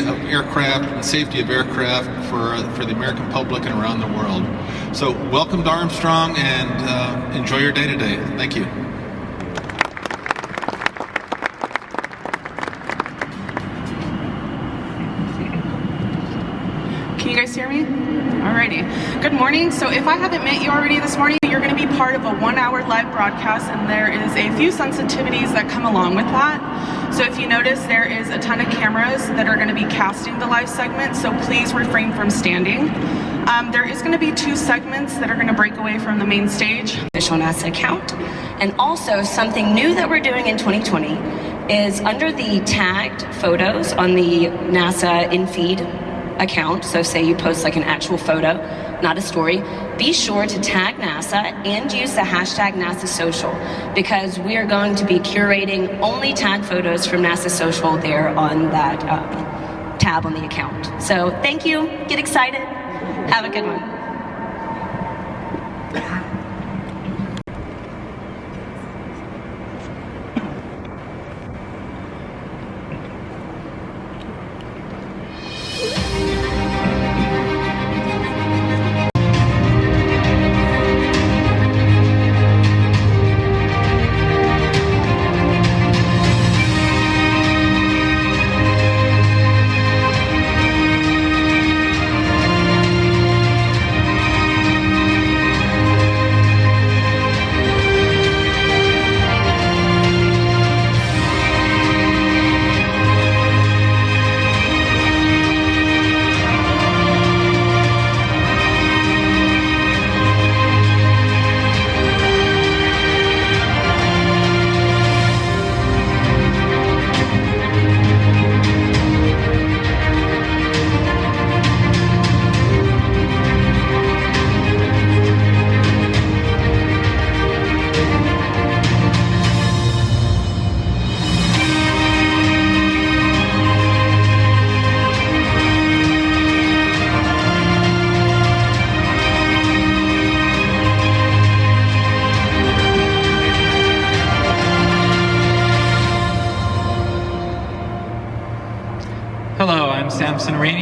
Of aircraft, the safety of aircraft for the American public and around the world. So welcome to Armstrong and enjoy your day today. Thank you. Can you guys hear me? Alrighty. Good morning. So if I haven't met you already this morning, you're going to be part of a 1-hour live broadcast, and there is a few sensitivities that come along with that. So if you notice, there is a ton of cameras that are going to be casting the live segment, so please refrain from standing. There is going to be 2 segments that are going to break away from the main stage. Official NASA account. And also something new that we're doing in 2020 is under the tagged photos on the NASA in-feed account, so say you post like an actual photo, not a story, be sure to tag NASA and use the hashtag NASA Social, because we are going to be curating only tagged photos from NASA Social there on that tab on the account. So thank you, get excited, have a good one.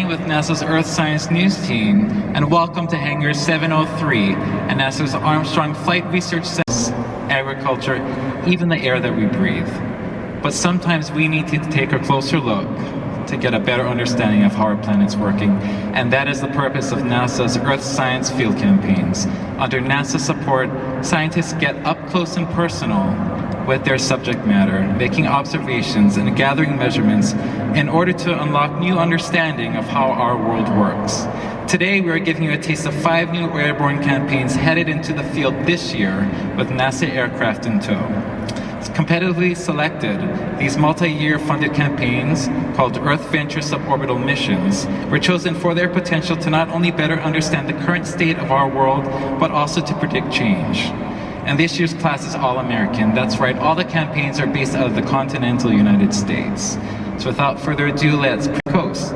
With NASA's Earth Science News Team, and welcome to Hangar 703 and NASA's Armstrong Flight Research Center, agriculture, even the air that we breathe. But sometimes we need to take a closer look to get a better understanding of how our planet's working, and that is the purpose of NASA's Earth Science Field Campaigns. Under NASA support, scientists get up close and personal with their subject matter, making observations and gathering measurements in order to unlock new understanding of how our world works. Today, we are giving you a taste of 5 new airborne campaigns headed into the field this year with NASA aircraft in tow. Competitively selected, these multi-year funded campaigns, called Earth Venture Suborbital Missions, were chosen for their potential to not only better understand the current state of our world, but also to predict change. And this year's class is all-American. That's right, all the campaigns are based out of the continental United States. So without further ado, let's coast.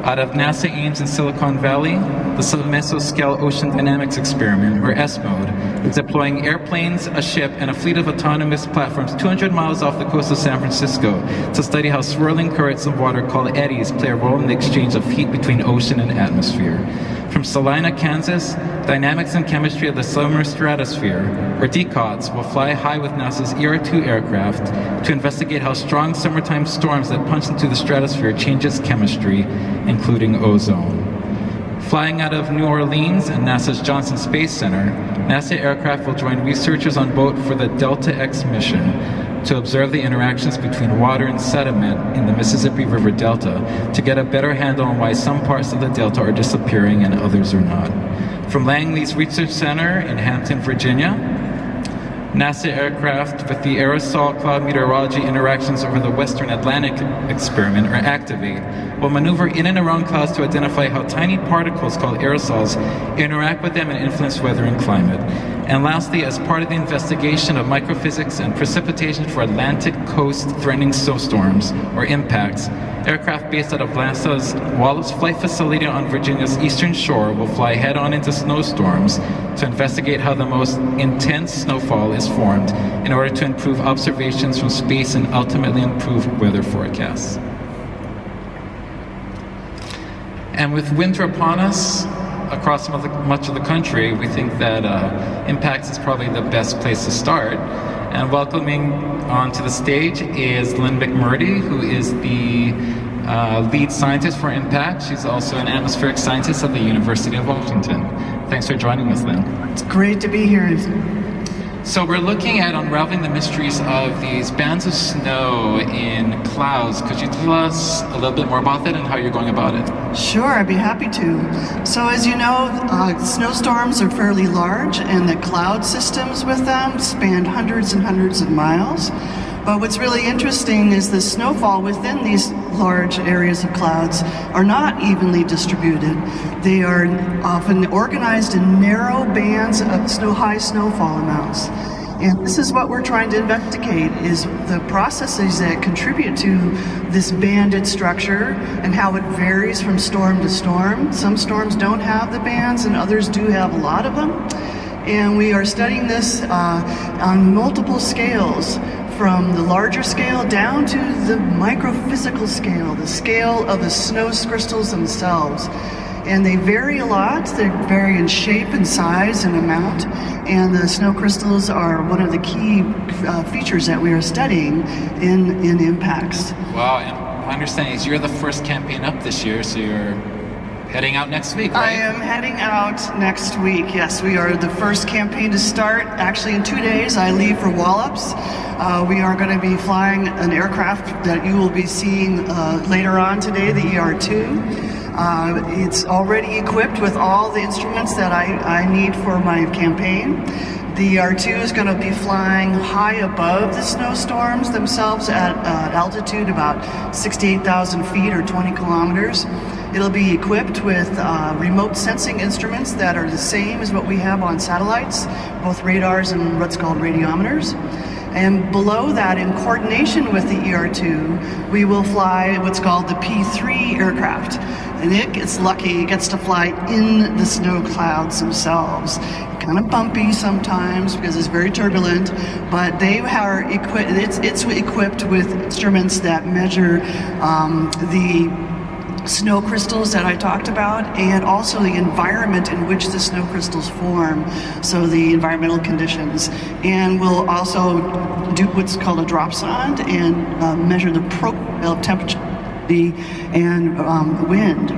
Out of NASA Ames in Silicon Valley, the Mesoscale Ocean Dynamics Experiment, or SMODE, is deploying airplanes, a ship, and a fleet of autonomous platforms 200 miles off the coast of San Francisco to study how swirling currents of water called eddies play a role in the exchange of heat between ocean and atmosphere. From Salina, Kansas, dynamics and chemistry of the summer stratosphere, or DCOTS, will fly high with NASA's ERA-2 aircraft to investigate how strong summertime storms that punch into the stratosphere change its chemistry, including ozone. Flying out of New Orleans and NASA's Johnson Space Center, NASA aircraft will join researchers on board for the Delta X mission to observe the interactions between water and sediment in the Mississippi River Delta to get a better handle on why some parts of the Delta are disappearing and others are not. From Langley's Research Center in Hampton, Virginia, NASA aircraft with the aerosol cloud meteorology interactions over the Western Atlantic experiment, or ACTIVATE, will maneuver in and around clouds to identify how tiny particles called aerosols interact with them and influence weather and climate. And lastly, as part of the investigation of microphysics and precipitation for Atlantic coast threatening snowstorms, or impacts, aircraft based out of NASA's Wallops Flight Facility on Virginia's eastern shore will fly head-on into snowstorms to investigate how the most intense snowfall is formed in order to improve observations from space and ultimately improve weather forecasts. And with winter upon us across much of the country, we think that impacts is probably the best place to start. And welcoming onto the stage is Lynn McMurdy, who is the lead scientist for impact. She's also an atmospheric scientist at the University of Washington. Thanks for joining us, Lynn. It's great to be here. So we're looking at unraveling the mysteries of these bands of snow in clouds. Could you tell us a little bit more about that and how you're going about it? Sure, I'd be happy to. So as you know, snowstorms are fairly large, and the cloud systems with them span hundreds and hundreds of miles. But what's really interesting is the snowfall within these large areas of clouds are not evenly distributed. They are often organized in narrow bands of high snowfall amounts. And this is what we're trying to investigate, is the processes that contribute to this banded structure and how it varies from storm to storm. Some storms don't have the bands and others do have a lot of them. And we are studying this on multiple scales, from the larger scale down to the microphysical scale, the scale of the snow crystals themselves. And they vary a lot. They vary in shape and size and amount. And the snow crystals are one of the key features that we are studying in impacts. Wow, and my understanding is you're the first campaign up this year, so you're heading out next week, right? I am heading out next week, yes. We are the first campaign to start. Actually, in 2 days, I leave for Wallops. We are going to be flying an aircraft that you will be seeing later on today, the ER-2. It's already equipped with all the instruments that I need for my campaign. The ER-2 is going to be flying high above the snowstorms themselves at altitude about 68,000 feet or 20 kilometers. It'll be equipped with remote sensing instruments that are the same as what we have on satellites, both radars and what's called radiometers. And below that, in coordination with the ER-2, we will fly what's called the P3 aircraft. And it gets lucky, it gets to fly in the snow clouds themselves. Kind of bumpy sometimes because it's very turbulent, but they are equipped. It's equipped with instruments that measure the snow crystals that I talked about, and also the environment in which the snow crystals form, so the environmental conditions. And we'll also do what's called a drop sonde and measure the profile of temperature and wind.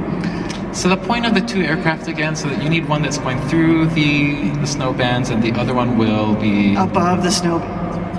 So the point of the two aircraft again, so that you need one that's going through the snow bands and the other one will be above the snow.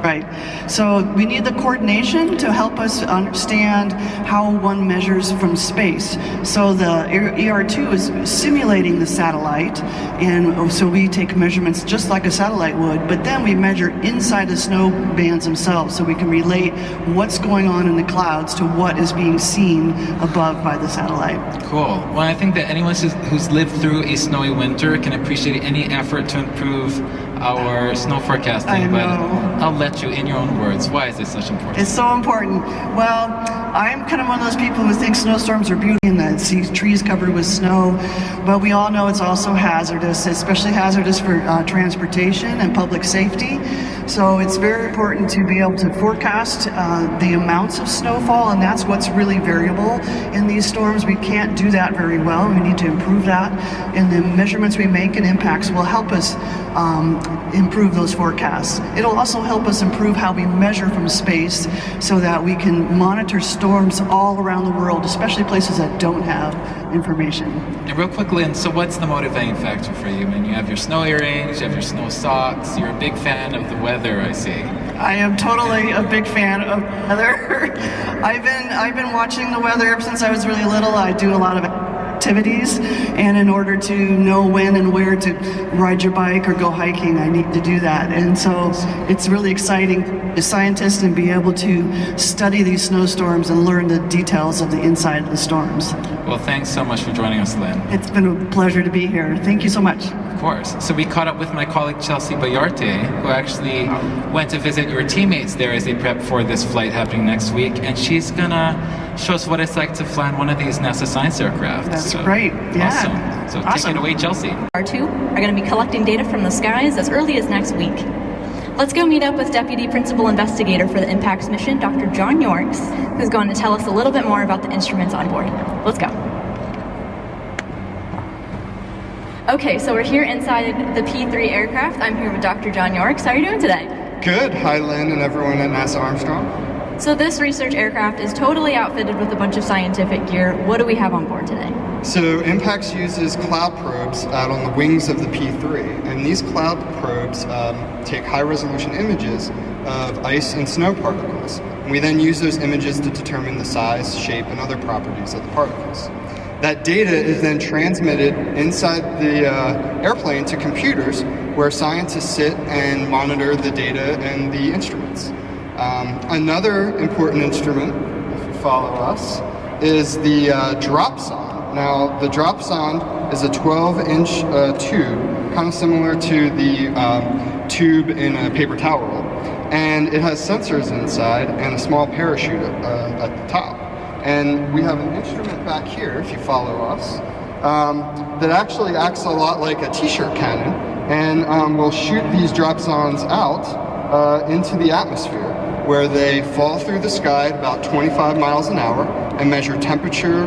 Right. So we need the coordination to help us understand how one measures from space. So the ER-2 is simulating the satellite, and so we take measurements just like a satellite would, but then we measure inside the snow bands themselves so we can relate what's going on in the clouds to what is being seen above by the satellite. Cool. Well, I think that anyone who's lived through a snowy winter can appreciate any effort to improve our snow forecasting, but I'll let you, in your own words, why is this such important? It's so important. Well, I'm kind of one of those people who think snowstorms are beauty and that see trees covered with snow, but we all know it's also hazardous, especially hazardous for transportation and public safety. So it's very important to be able to forecast the amounts of snowfall, and that's what's really variable in these storms. We can't do that very well. We need to improve that, and the measurements we make and impacts will help us improve those forecasts. It'll also help us improve how we measure from space so that we can monitor storms all around the world, especially places that don't have information. And real quickly, and so what's the motivating factor for you? I mean, you have your snow earrings, you have your snow socks, you're a big fan of the weather, I see. I am totally a big fan of weather. I've been watching the weather ever since I was really little. I do a lot of activities, and in order to know when and where to ride your bike or go hiking, I need to do that. And so it's really exciting as scientists and be able to study these snowstorms and learn the details of the inside of the storms. Well, thanks so much for joining us, Lynn. It's been a pleasure to be here. Thank you so much. Of course. So we caught up with my colleague Chelsea Bayarte, who actually went to visit your teammates there as they prep for this flight happening next week, and she's gonna show us what it's like to fly on one of these NASA science aircraft. That's great. Yeah. Awesome. So take it away, Chelsea. R2 are going to be collecting data from the skies as early as next week. Let's go meet up with Deputy Principal Investigator for the IMPACTS mission, Dr. John Yorks, who's going to tell us a little bit more about the instruments on board. Let's go. Okay, so we're here inside the P3 aircraft. I'm here with Dr. John Yorks. How are you doing today? Good. Hi, Lynn and everyone at NASA Armstrong. So this research aircraft is totally outfitted with a bunch of scientific gear. What do we have on board today? So IMPACTS uses cloud probes out on the wings of the P3, and these cloud probes take high-resolution images of ice and snow particles. We then use those images to determine the size, shape, and other properties of the particles. That data is then transmitted inside the airplane to computers, where scientists sit and monitor the data and the instruments. Another important instrument, if you follow us, is the drop sonde. Now, the drop sonde is a 12-inch tube, kind of similar to the tube in a paper towel roll, and it has sensors inside and a small parachute at the top. And we have an instrument back here, if you follow us, that actually acts a lot like a t-shirt cannon, and will shoot these drop sondes out into the atmosphere, where they fall through the sky at about 25 miles an hour and measure temperature,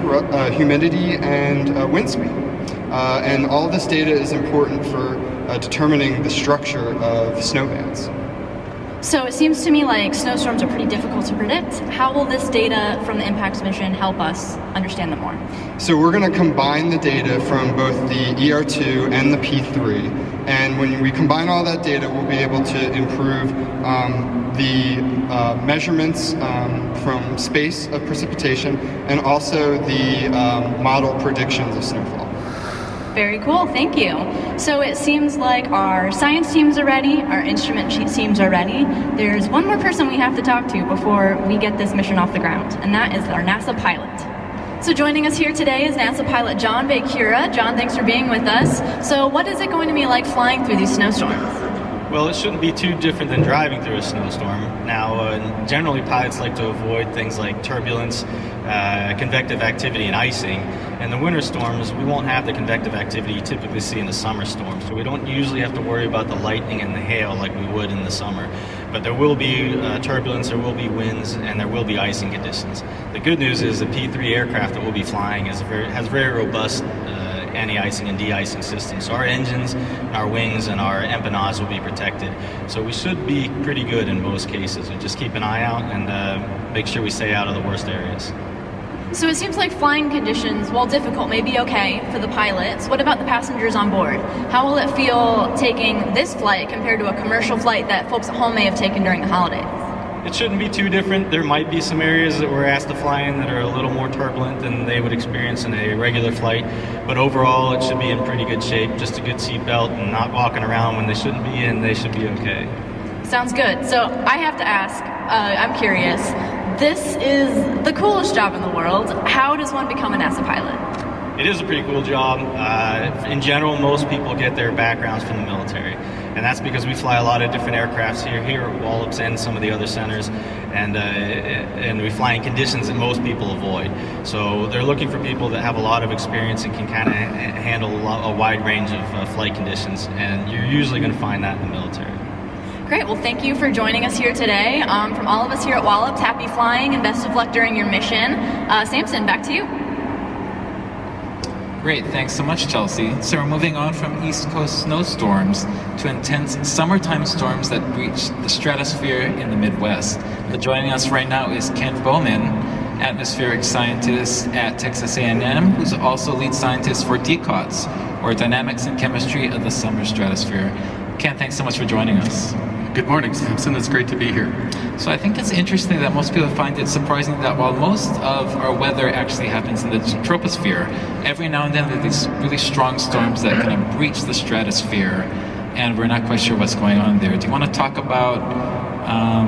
humidity, and wind speed. And all this data is important for determining the structure of snow bands. So it seems to me like snowstorms are pretty difficult to predict. How will this data from the IMPACTS mission help us understand them more? So we're going to combine the data from both the ER2 and the P3, and when we combine all that data, we'll be able to improve the measurements from space of precipitation and also the model predictions of snowfall. Very cool, thank you. So it seems like our science teams are ready, our instrument teams are ready. There's one more person we have to talk to before we get this mission off the ground, and that is our NASA pilot. So joining us here today is NASA pilot John Bakura. John, thanks for being with us. So what is it going to be like flying through these snowstorms? Well, it shouldn't be too different than driving through a snowstorm. Now, generally pilots like to avoid things like turbulence, convective activity, and icing. In the winter storms, we won't have the convective activity you typically see in the summer storms, so we don't usually have to worry about the lightning and the hail like we would in the summer. But there will be turbulence, there will be winds, and there will be icing conditions. The good news is the P3 aircraft that we'll be flying has very robust anti-icing and de-icing systems. So our engines, our wings, and our empennage will be protected. So we should be pretty good in most cases. We just keep an eye out and make sure we stay out of the worst areas. So it seems like flying conditions, while difficult, may be okay for the pilots. What about the passengers on board? How will it feel taking this flight compared to a commercial flight that folks at home may have taken during the holidays? It shouldn't be too different. There might be some areas that we're asked to fly in that are a little more turbulent than they would experience in a regular flight, but overall it should be in pretty good shape. Just a good seatbelt and not walking around when they shouldn't be in, they should be okay. Sounds good. So I have to ask, I'm curious, this is the coolest job in the world. How does one become a NASA pilot? It is a pretty cool job. In general, most people get their backgrounds from the military. And that's because we fly a lot of different aircrafts here at Wallops and some of the other centers, and we fly in conditions that most people avoid. So they're looking for people that have a lot of experience and can kind of handle a wide range of flight conditions, and you're usually going to find that in the military. Great, well thank you for joining us here today. From all of us here at Wallops, happy flying and best of luck during your mission. Samson, back to you. Great, thanks so much, Chelsea. So we're moving on from East Coast snowstorms to intense summertime storms that reach the stratosphere in the Midwest. But joining us right now is Ken Bowman, atmospheric scientist at Texas A&M, who's also lead scientist for DCOTS, or Dynamics and Chemistry of the Summer Stratosphere. Ken, thanks so much for joining us. Good morning, Samson. It's great to be here. So I think it's interesting that most people find it surprising that while most of our weather actually happens in the troposphere, every now and then there are these really strong storms that kind of breach the stratosphere, and we're not quite sure what's going on there. Do you want to talk about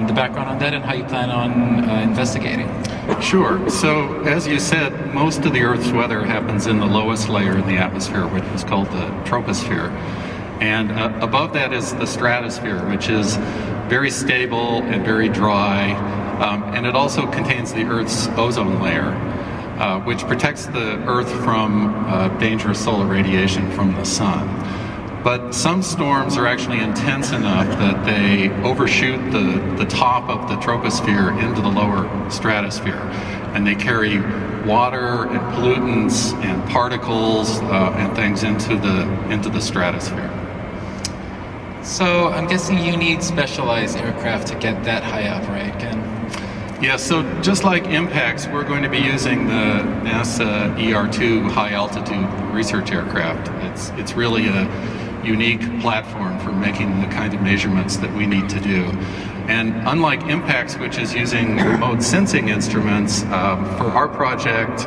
the background on that and how you plan on investigating? Sure. So, as you said, most of the Earth's weather happens in the lowest layer in the atmosphere, which is called the troposphere. And above that is the stratosphere, which is very stable and very dry. And it also contains the Earth's ozone layer, which protects the Earth from dangerous solar radiation from the sun. But some storms are actually intense enough that they overshoot the top of the troposphere into the lower stratosphere. And they carry water and pollutants and particles and things into the stratosphere. So I'm guessing you need specialized aircraft to get that high up, right, Ken? Yeah, so just like impacts, we're going to be using the NASA ER2 high altitude research aircraft. It's really a unique platform for making the kind of measurements that we need to do. And unlike impacts, which is using remote sensing instruments, for our project,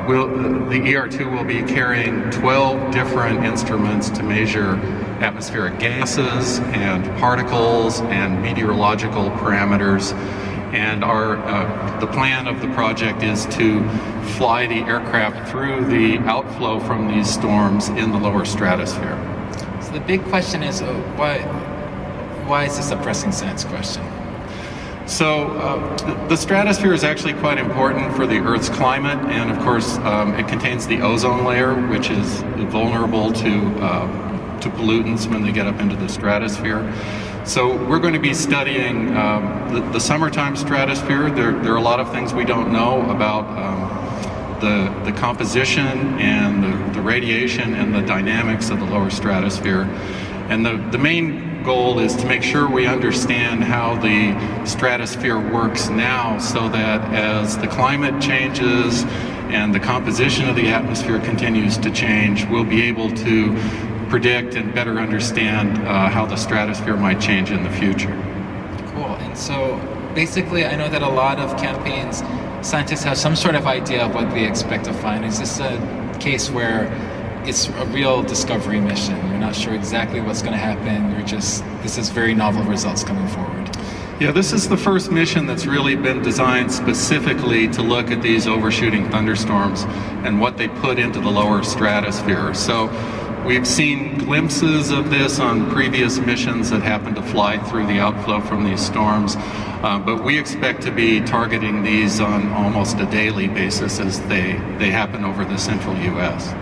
the ER2 will be carrying 12 different instruments to measure atmospheric gases and particles and meteorological parameters. And the plan of the project is to fly the aircraft through the outflow from these storms in the lower stratosphere. So the big question is, why is this a pressing science question? So the stratosphere is actually quite important for the Earth's climate, and of course it contains the ozone layer, which is vulnerable to pollutants when they get up into the stratosphere. So we're going to be studying the summertime stratosphere. There are a lot of things we don't know about the composition and the radiation and the dynamics of the lower stratosphere. And the main goal is to make sure we understand how the stratosphere works now, so that as the climate changes and the composition of the atmosphere continues to change, we'll be able to predict and better understand how the stratosphere might change in the future. Cool. And so basically, I know that a lot of campaigns, scientists have some sort of idea of what they expect to find. Is this a case where it's a real discovery mission? You're not sure exactly what's going to happen. This is very novel results coming forward. Yeah, this is the first mission that's really been designed specifically to look at these overshooting thunderstorms and what they put into the lower stratosphere. So we've seen glimpses of this on previous missions that happened to fly through the outflow from these storms, but we expect to be targeting these on almost a daily basis as they happen over the central U.S.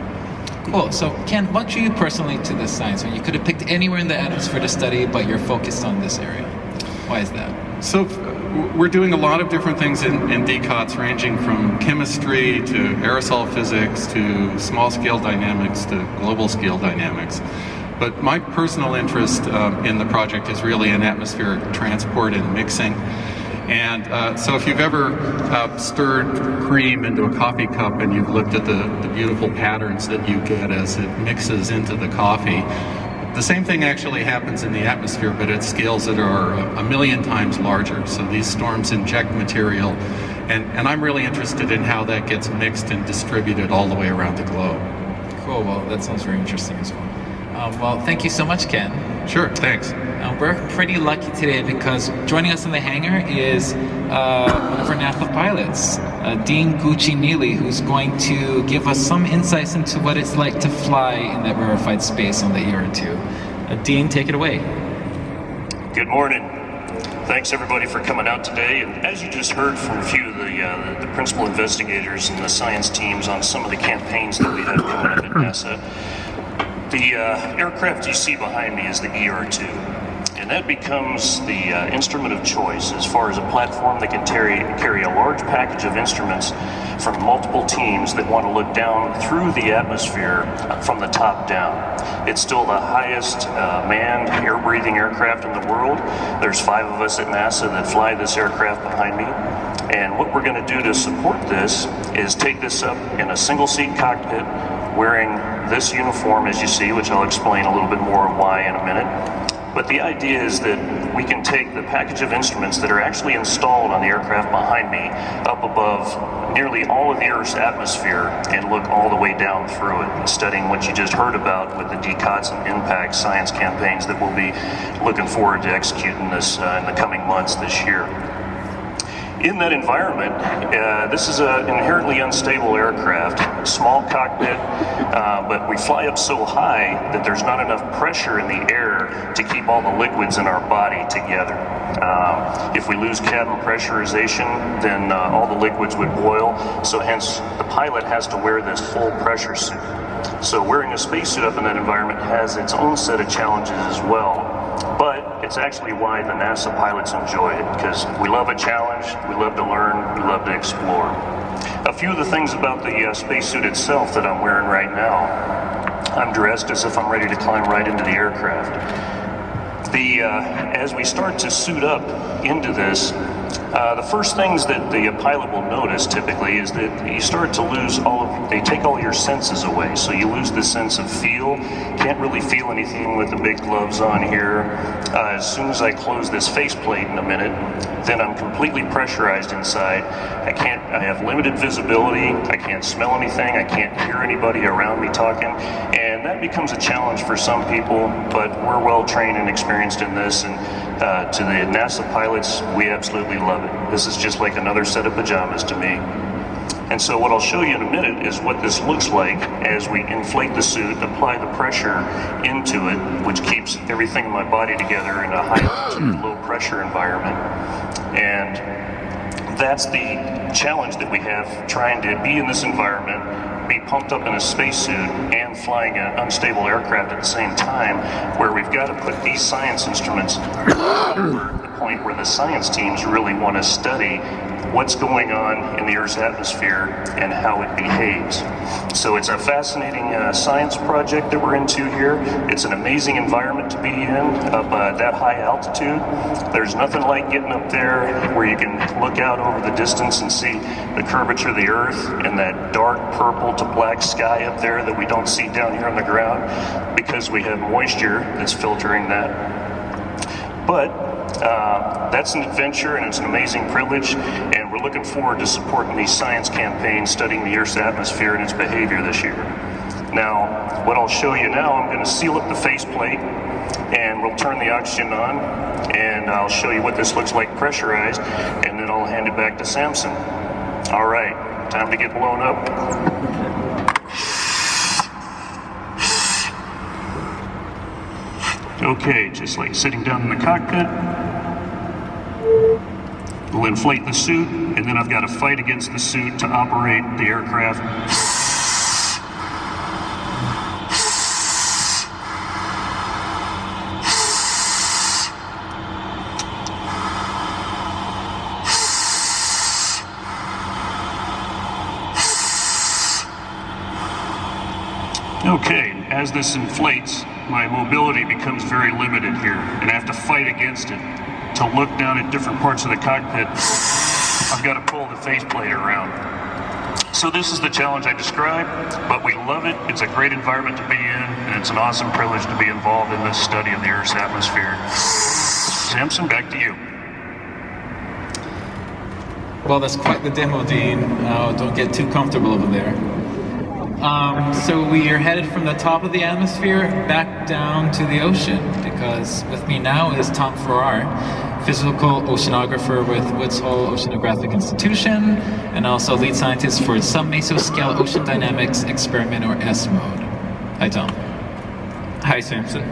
Cool. So, Ken, what drew you personally to this science? When you could have picked anywhere in the atmosphere to study, but you're focused on this area. Why is that? So, we're doing a lot of different things in DCOTS, ranging from chemistry to aerosol physics to small-scale dynamics to global-scale dynamics. But my personal interest in the project is really in atmospheric transport and mixing. And so if you've ever stirred cream into a coffee cup and you've looked at the beautiful patterns that you get as it mixes into the coffee, the same thing actually happens in the atmosphere, but at scales that are 1 million times larger. So these storms inject material, and I'm really interested in how that gets mixed and distributed all the way around the globe. Cool. Well, that sounds very interesting as well. Well, thank you so much, Ken. Sure, thanks. We're pretty lucky today because joining us in the hangar is one of our NASA pilots, Dean Gucci-Neely, who's going to give us some insights into what it's like to fly in that rarefied space on the ER2. Dean, take it away. Good morning. Thanks everybody for coming out today. And as you just heard from a few of the principal investigators and the science teams on some of the campaigns that we have coming up at NASA, the aircraft you see behind me is the ER2, and that becomes the instrument of choice as far as a platform that can carry a large package of instruments from multiple teams that want to look down through the atmosphere from the top down. It's still the highest manned air-breathing aircraft in the world. There's 5 of us at NASA that fly this aircraft behind me. And what we're going to do to support this is take this up in a single-seat cockpit wearing this uniform, as you see, which I'll explain a little bit more why in a minute. But the idea is that we can take the package of instruments that are actually installed on the aircraft behind me up above nearly all of the Earth's atmosphere and look all the way down through it, studying what you just heard about with the DCOTS and impact science campaigns that we'll be looking forward to executing this in the coming months this year. In that environment, this is an inherently unstable aircraft, small cockpit, but we fly up so high that there's not enough pressure in the air to keep all the liquids in our body together. If we lose cabin pressurization, then all the liquids would boil, so hence the pilot has to wear this full pressure suit. So wearing a spacesuit up in that environment has its own set of challenges as well. But it's actually why the NASA pilots enjoy it, because we love a challenge, we love to learn, we love to explore. A few of the things about the spacesuit itself that I'm wearing right now. I'm dressed as if I'm ready to climb right into the aircraft. As we start to suit up into this, the first things that the pilot will notice typically is that you start to lose they take all your senses away. So you lose the sense of feel, can't really feel anything with the big gloves on here. As soon as I close this faceplate in a minute, then I'm completely pressurized inside. I have limited visibility, I can't smell anything, I can't hear anybody around me talking, and that becomes a challenge for some people, but we're well trained and experienced in this, and to the NASA pilots, we absolutely love it. This is just like another set of pajamas to me. And so what I'll show you in a minute is what this looks like as we inflate the suit, apply the pressure into it, which keeps everything in my body together in a high, low pressure environment. And that's the challenge that we have, trying to be in this environment, be pumped up in a spacesuit and flying an unstable aircraft at the same time, where we've got to put these science instruments over the point where the science teams really want to study what's going on in the Earth's atmosphere and how it behaves. So it's a fascinating science project that we're into here. It's an amazing environment to be in up at that high altitude. There's nothing like getting up there where you can look out over the distance and see the curvature of the Earth and that dark purple to black sky up there that we don't see down here on the ground, because we have moisture that's filtering that. But that's an adventure and it's an amazing privilege, and we're looking forward to supporting these science campaigns studying the Earth's atmosphere and its behavior this year. Now, what I'll show you now, I'm going to seal up the faceplate and we'll turn the oxygen on, and I'll show you what this looks like pressurized, and then I'll hand it back to Samson. All right, time to get blown up. Okay, just like sitting down in the cockpit, we'll inflate the suit, and then I've got to fight against the suit to operate the aircraft. Okay, as this inflates, my mobility becomes very limited here, and I have to fight against it. To look down at different parts of the cockpit, I've got to pull the faceplate around. So this is the challenge I described, but we love it. It's a great environment to be in, and it's an awesome privilege to be involved in this study of the Earth's atmosphere. Samson, back to you. Well, that's quite the demo, Dean. Don't get too comfortable over there. So we are headed from the top of the atmosphere back down to the ocean, because with me now is Tom Farrar, physical oceanographer with Woods Hole Oceanographic Institution, and also lead scientist for Sub-Mesoscale Ocean Dynamics Experiment, or S-Mode. Hi, Tom. Hi, Samson.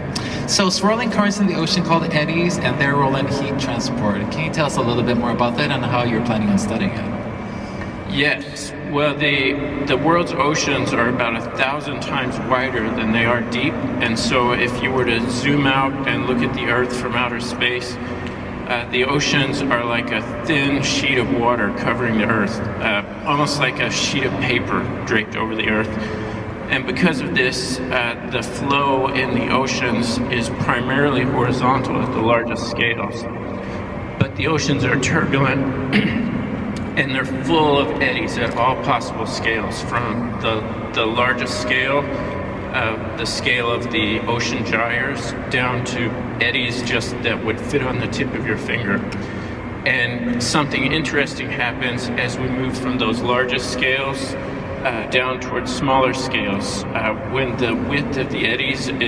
So swirling currents in the ocean called eddies, and their role in heat transport. Can you tell us a little bit more about that and how you're planning on studying it? Yes. Well, the world's oceans are about 1,000 times wider than they are deep, and so if you were to zoom out and look at the Earth from outer space, the oceans are like a thin sheet of water covering the Earth, almost like a sheet of paper draped over the Earth. And because of this, the flow in the oceans is primarily horizontal at the largest scales. But the oceans are turbulent and they're full of eddies at all possible scales, from the largest scale the scale of the ocean gyres down to eddies just that would fit on the tip of your finger. And something interesting happens as we move from those largest scales down towards smaller scales. When the width of the eddies is